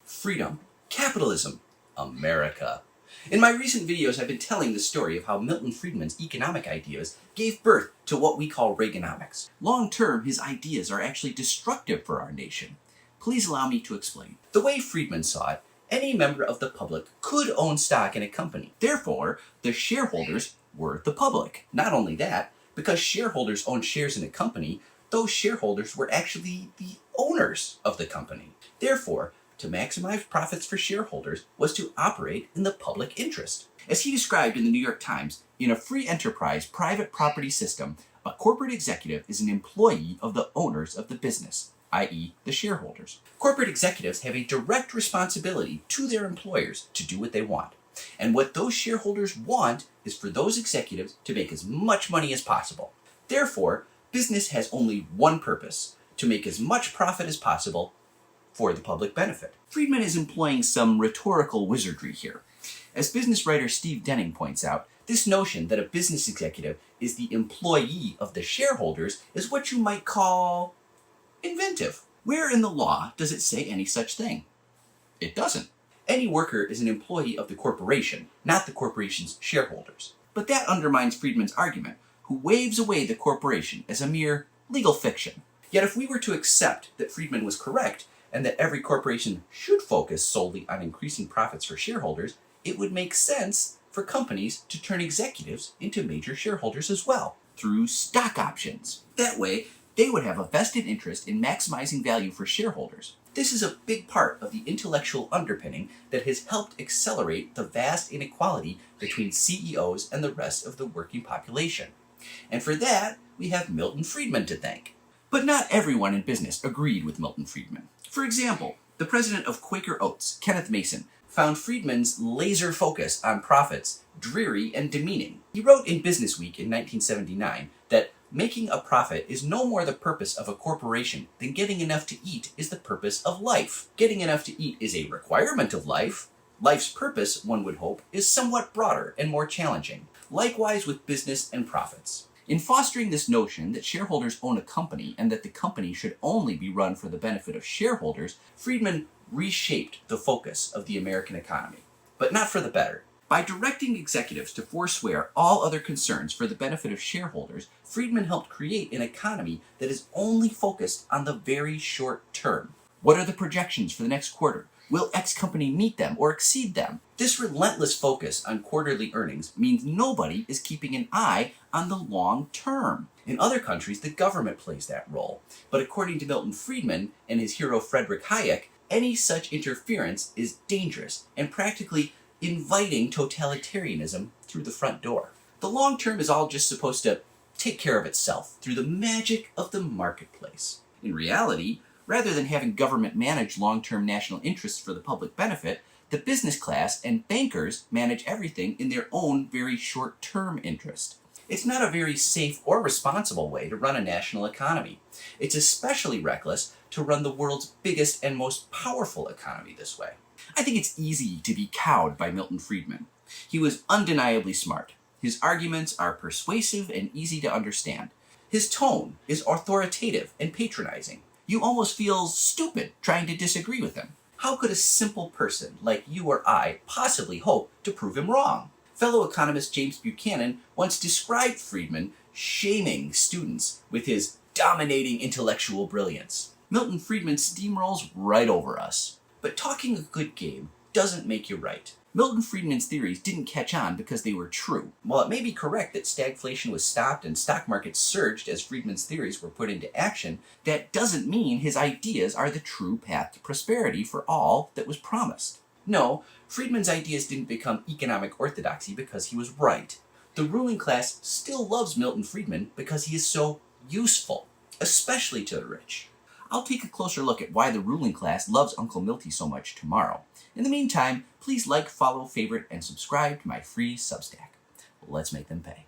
freedom, capitalism, America. In my recent videos, I've been telling the story of how Milton Friedman's economic ideas gave birth to what we call Reaganomics. Long term, his ideas are actually destructive for our nation. Please allow me to explain. The way Friedman saw it, any member of the public could own stock in a company. Therefore, the shareholders were the public. Not only that, because shareholders own shares in a company, those shareholders were actually the owners of the company. Therefore, to maximize profits for shareholders was to operate in the public interest. As he described in the New York Times, in a free enterprise private property system, a corporate executive is an employee of the owners of the business, i.e. the shareholders. Corporate executives have a direct responsibility to their employers to do what they want. And what those shareholders want is for those executives to make as much money as possible. Therefore, business has only one purpose: to make as much profit as possible for the public benefit. Friedman is employing some rhetorical wizardry here. As business writer Steve Denning points out, this notion that a business executive is the employee of the shareholders is what you might call inventive. Where in the law does it say any such thing? It doesn't. Any worker is an employee of the corporation, not the corporation's shareholders. But that undermines Friedman's argument, who waves away the corporation as a mere legal fiction. Yet if we were to accept that Friedman was correct, and that every corporation should focus solely on increasing profits for shareholders, it would make sense for companies to turn executives into major shareholders as well, through stock options. That way, they would have a vested interest in maximizing value for shareholders. This is a big part of the intellectual underpinning that has helped accelerate the vast inequality between CEOs and the rest of the working population. And for that, we have Milton Friedman to thank. But not everyone in business agreed with Milton Friedman. For example, the president of Quaker Oats, Kenneth Mason, found Friedman's laser focus on profits dreary and demeaning. He wrote in Business Week in 1979 that making a profit is no more the purpose of a corporation than getting enough to eat is the purpose of life. Getting enough to eat is a requirement of life. Life's purpose, one would hope, is somewhat broader and more challenging. Likewise with business and profits. In fostering this notion that shareholders own a company and that the company should only be run for the benefit of shareholders, Friedman reshaped the focus of the American economy, but not for the better. By directing executives to forswear all other concerns for the benefit of shareholders, Friedman helped create an economy that is only focused on the very short term. What are the projections for the next quarter? Will X company meet them or exceed them? This relentless focus on quarterly earnings means nobody is keeping an eye on the long term. In other countries, the government plays that role. But according to Milton Friedman and his hero Friedrich Hayek, any such interference is dangerous and practically inviting totalitarianism through the front door. The long term is all just supposed to take care of itself through the magic of the marketplace. In reality, rather than having government manage long-term national interests for the public benefit, the business class and bankers manage everything in their own very short-term interest. It's not a very safe or responsible way to run a national economy. It's especially reckless to run the world's biggest and most powerful economy this way. I think it's easy to be cowed by Milton Friedman. He was undeniably smart. His arguments are persuasive and easy to understand. His tone is authoritative and patronizing. You almost feel stupid trying to disagree with him. How could a simple person like you or I possibly hope to prove him wrong? Fellow economist James Buchanan once described Friedman shaming students with his dominating intellectual brilliance. Milton Friedman steamrolls right over us. But talking a good game doesn't make you right. Milton Friedman's theories didn't catch on because they were true. While it may be correct that stagflation was stopped and stock markets surged as Friedman's theories were put into action, that doesn't mean his ideas are the true path to prosperity for all that was promised. No, Friedman's ideas didn't become economic orthodoxy because he was right. The ruling class still loves Milton Friedman because he is so useful, especially to the rich. I'll take a closer look at why the ruling class loves Uncle Milty so much tomorrow. In the meantime, please like, follow, favorite, and subscribe to my free Substack. Let's make them pay.